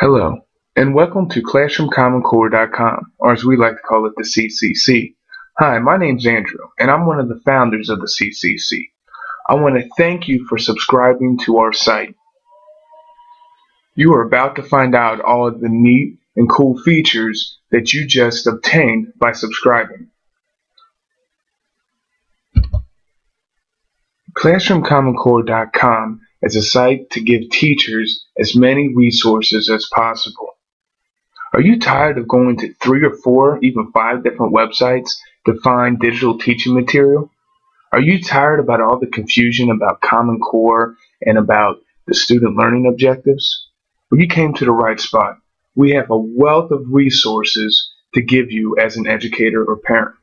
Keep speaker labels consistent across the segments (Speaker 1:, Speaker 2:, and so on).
Speaker 1: Hello, and welcome to ClassroomCommonCore.com, or as we like to call it, the CCC. Hi, my name's Andrew, and I'm one of the founders of the CCC. I want to thank you for subscribing to our site. You are about to find out all of the neat and cool features that you just obtained by subscribing. ClassroomCommonCore.com is a site to give teachers as many resources as possible. Are you tired of going to 3 or 4, even 5 different websites to find digital teaching material? Are you tired about all the confusion about Common Core and about the student learning objectives? Well, you came to the right spot. We have a wealth of resources to give you as an educator or parent.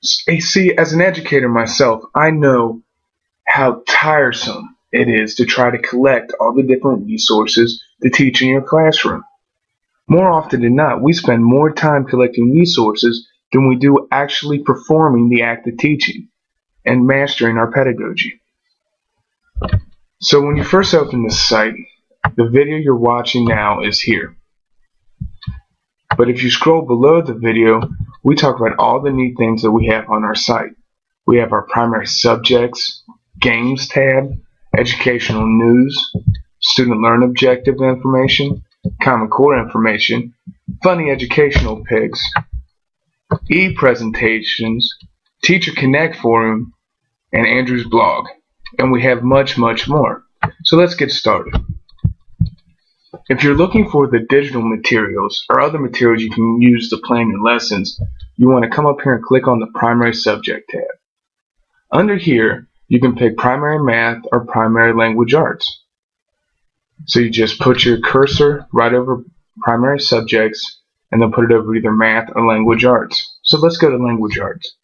Speaker 1: See, as an educator myself, I know how tiresome it is to try to collect all the different resources to teach in your classroom. More often than not, we spend more time collecting resources than we do actually performing the act of teaching and mastering our pedagogy. So when you first open this site, the video you're watching now is here. But if you scroll below the video, we talk about all the neat things that we have on our site. We have our primary subjects, games tab, educational news, student learn objective information, Common Core information, funny educational pics, e-presentations, Teacher Connect forum, and Andrew's blog. And we have much, much more. So let's get started. If you're looking for the digital materials or other materials you can use to plan your lessons, you want to come up here and click on the primary subject tab. Under here, you can pick primary math or primary language arts. So you just put your cursor right over primary subjects and then put it over either math or language arts. So let's go to language arts.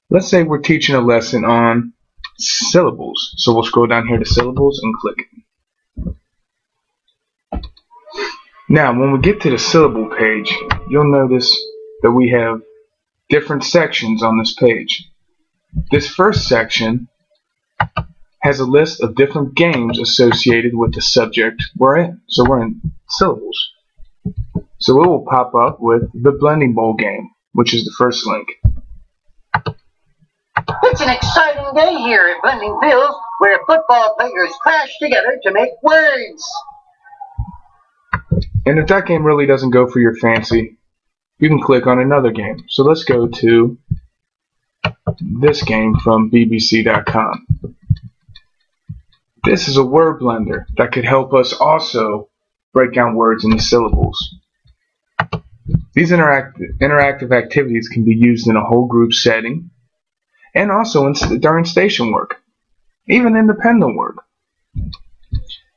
Speaker 1: Let's say we're teaching a lesson on syllables. So we'll scroll down here to syllables and click it. Now, when we get to the syllable page, you'll notice that we have different sections on this page. This first section has a list of different games associated with the subject we're in. So we're in syllables. So it will pop up with the Blending Bowl game, which is the first link.
Speaker 2: It's an exciting day here at Blending Fields, where football players crash together to make words.
Speaker 1: And if that game really doesn't go for your fancy, you can click on another game. So let's go to this game from BBC.com. This is a word blender that could help us also break down words into syllables. These interactive activities can be used in a whole group setting and also during station work, even independent work.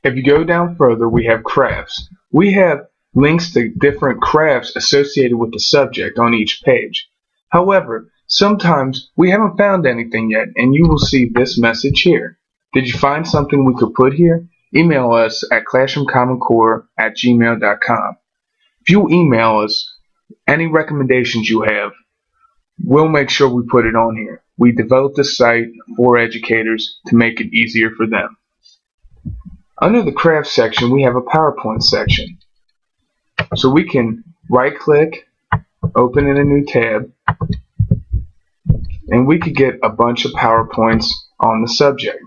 Speaker 1: If you go down further, we have crafts. We have links to different crafts associated with the subject on each page. However, sometimes we haven't found anything yet, and you will see this message here. Did you find something we could put here? Email us at classroomcommoncore@gmail.com. If you email us any recommendations you have, we'll make sure we put it on here. We developed this site for educators to make it easier for them. Under the craft section, we have a PowerPoint section. So we can right-click, open in a new tab, and we could get a bunch of PowerPoints on the subject.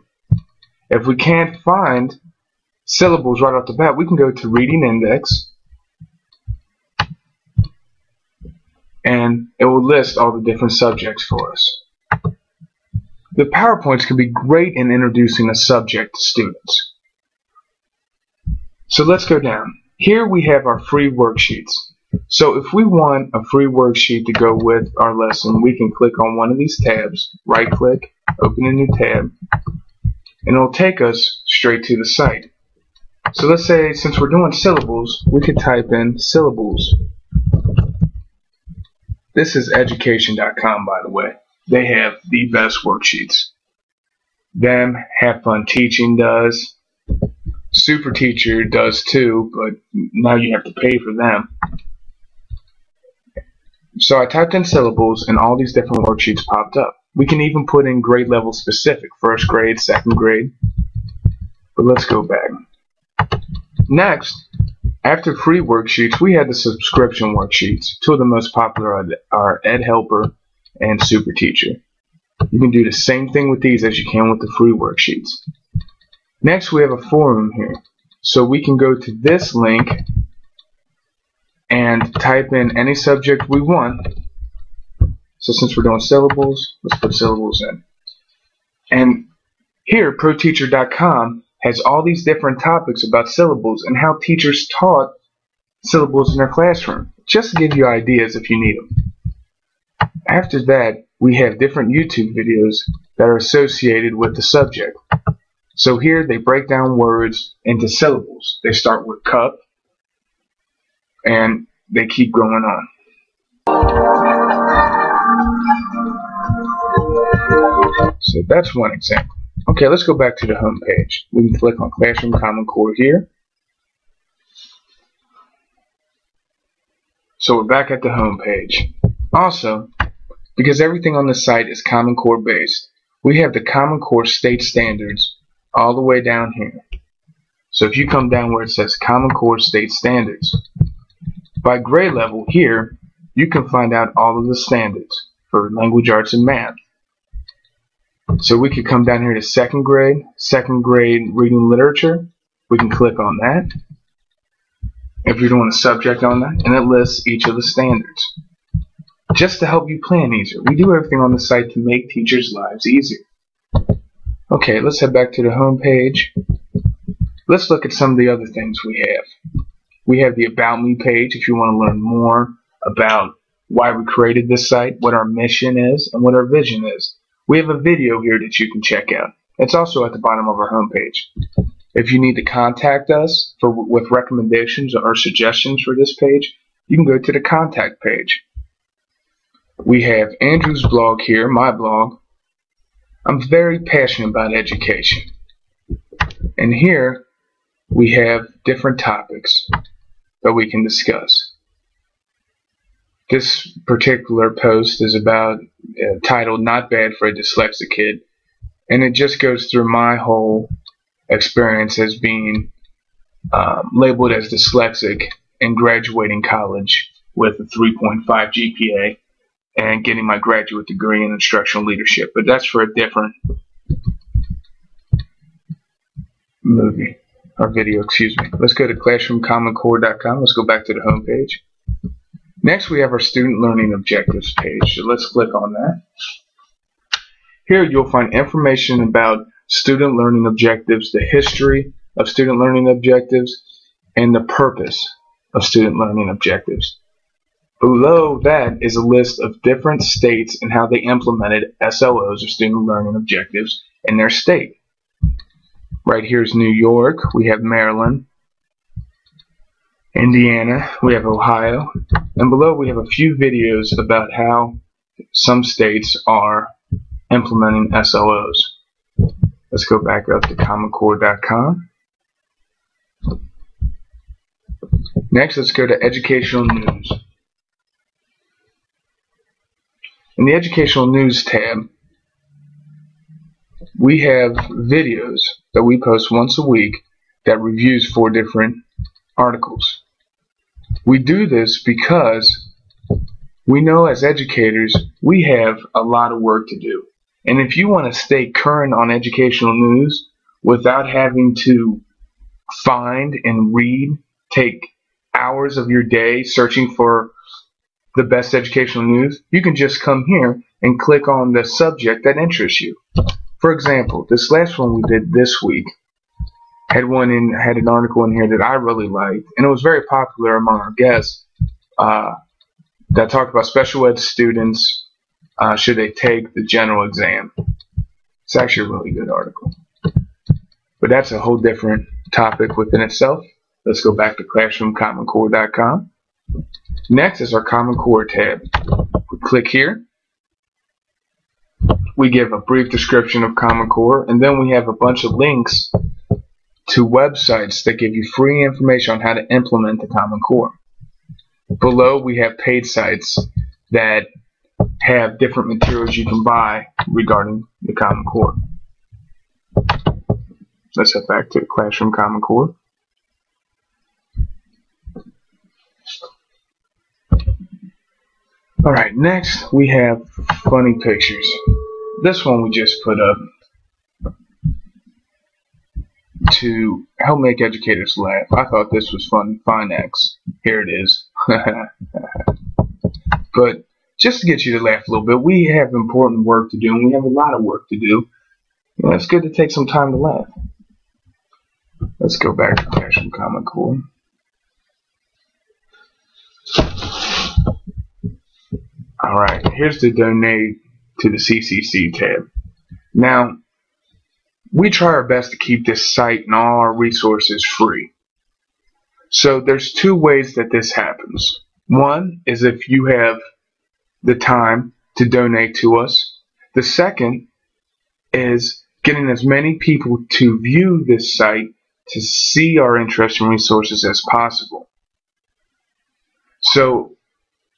Speaker 1: If we can't find syllables right off the bat, we can go to Reading Index, and it will list all the different subjects for us. The PowerPoints can be great in introducing a subject to students. So let's go down. Here we have our free worksheets. So if we want a free worksheet to go with our lesson, we can click on one of these tabs, right click, open a new tab, and it'll take us straight to the site. So let's say since we're doing syllables, we could type in syllables. This is education.com, by the way. They have the best worksheets. Then Have Fun Teaching does. Super Teacher does too, but now you have to pay for them. So I typed in syllables and all these different worksheets popped up. We can even put in grade level specific, first grade, second grade. But let's go back. Next, after free worksheets, we have the subscription worksheets. Two of the most popular are Ed Helper and Super Teacher. You can do the same thing with these as you can with the free worksheets. Next, we have a forum here. So we can go to this link and type in any subject we want. So since we're doing syllables, let's put syllables in. And here, proteacher.com has all these different topics about syllables and how teachers taught syllables in their classroom, just to give you ideas if you need them. After that, we have different YouTube videos that are associated with the subject. So here they break down words into syllables. They start with cup and they keep going on. So that's one example. Okay, let's go back to the home page. We can click on Classroom Common Core here. So we're back at the home page. Also, because everything on the site is Common Core based, we have the Common Core state standards all the way down here. So if you come down where it says Common Core state standards, by grade level here, you can find out all of the standards for language arts and math. So we could come down here to second grade reading literature. We can click on that if you're doing a subject on that, and it lists each of the standards just to help you plan easier. We do everything on the site to make teachers' lives easier. Okay, let's head back to the home page. Let's look at some of the other things we have. We have the About Me page if you want to learn more about why we created this site, what our mission is, and what our vision is. We have a video here that you can check out. It's also at the bottom of our homepage. If you need to contact us with recommendations or suggestions for this page, you can go to the contact page. We have Andrew's blog here, my blog. I'm very passionate about education. And here we have different topics that we can discuss. This particular post is about titled Not Bad for a Dyslexic Kid, and it just goes through my whole experience as being labeled as dyslexic and graduating college with a 3.5 GPA and getting my graduate degree in instructional leadership. But that's for a different movie or video, excuse me. Let's go to classroomcommoncore.com. Let's go back to the home page. Next, we have our Student Learning Objectives page, so let's click on that. Here you'll find information about student learning objectives, the history of student learning objectives, and the purpose of student learning objectives. Below that is a list of different states and how they implemented SLOs, or student learning objectives, in their state. Right here is New York, we have Maryland, Indiana, we have Ohio, and below we have a few videos about how some states are implementing SLOs. Let's go back up to commoncore.com. Next, let's go to Educational News. In the Educational News tab, we have videos that we post once a week that reviews 4 different articles. We do this because we know as educators we have a lot of work to do. And if you want to stay current on educational news without having to find and read, take hours of your day searching for the best educational news, you can just come here and click on the subject that interests you. For example, this last one we did this week had an article in here that I really liked, and it was very popular among our guests, that talked about special ed students, should they take the general exam. It's actually a really good article. But that's a whole different topic within itself. Let's go back to classroomcommoncore.com. Next is our Common Core tab. We click here. We give a brief description of Common Core, and then we have a bunch of links to websites that give you free information on how to implement the Common Core. Below we have paid sites that have different materials you can buy regarding the Common Core. Let's head back to Classroom Common Core. next we have funny pictures. This one we just put up to help make educators laugh. I thought this was fun. Finex. Here it is. But just to get you to laugh a little bit, we have important work to do, and we have a lot of work to do. And it's good to take some time to laugh. Let's go back to Classroom Common Core. Alright, here's the donate to the CCC tab. Now, we try our best to keep this site and all our resources free. So there's two ways that this happens. One is if you have the time to donate to us. The second is getting as many people to view this site to see our interesting resources as possible. So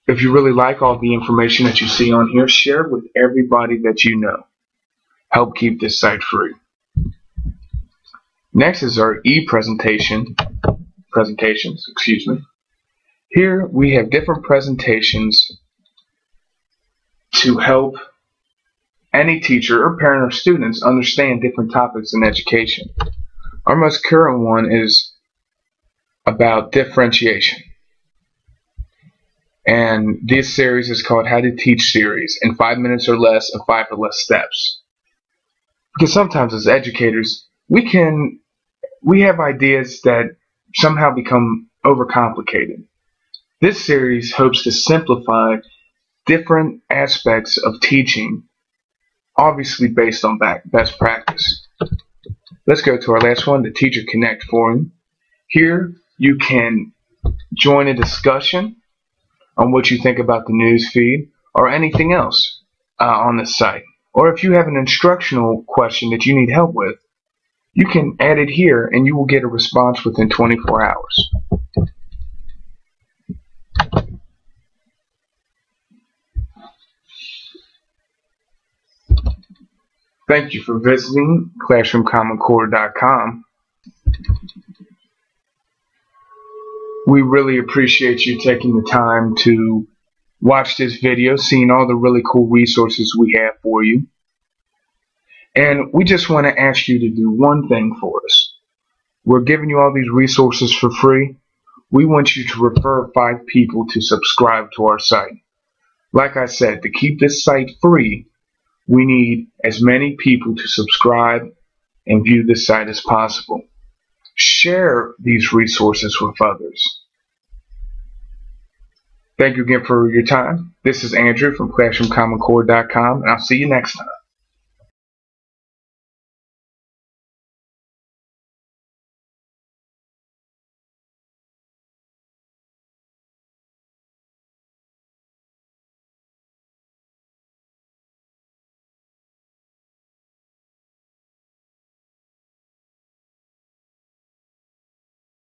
Speaker 1: if you really like all the information that you see on here, share it with everybody that you know. Help keep this site free. Next is our presentations. Here we have different presentations to help any teacher or parent or students understand different topics in education. Our most current one is about differentiation. And this series is called How to Teach Series in 5 minutes or less and 5 or less steps. Because sometimes as educators, we have ideas that somehow become overcomplicated. This series hopes to simplify different aspects of teaching, obviously based on best practice. Let's go to our last one, the Teacher Connect Forum. Here you can join a discussion on what you think about the news feed or anything else on the site. Or if you have an instructional question that you need help with, you can add it here and you will get a response within 24 hours. Thank you for visiting ClassroomCommonCore.com. We really appreciate you taking the time to watch this video, seeing all the really cool resources we have for you. And we just want to ask you to do one thing for us. We're giving you all these resources for free. We want you to refer 5 people to subscribe to our site. Like I said, to keep this site free, we need as many people to subscribe and view this site as possible. Share these resources with others. Thank you again for your time. This is Andrew from ClassroomCommonCore.com, and I'll see you next time.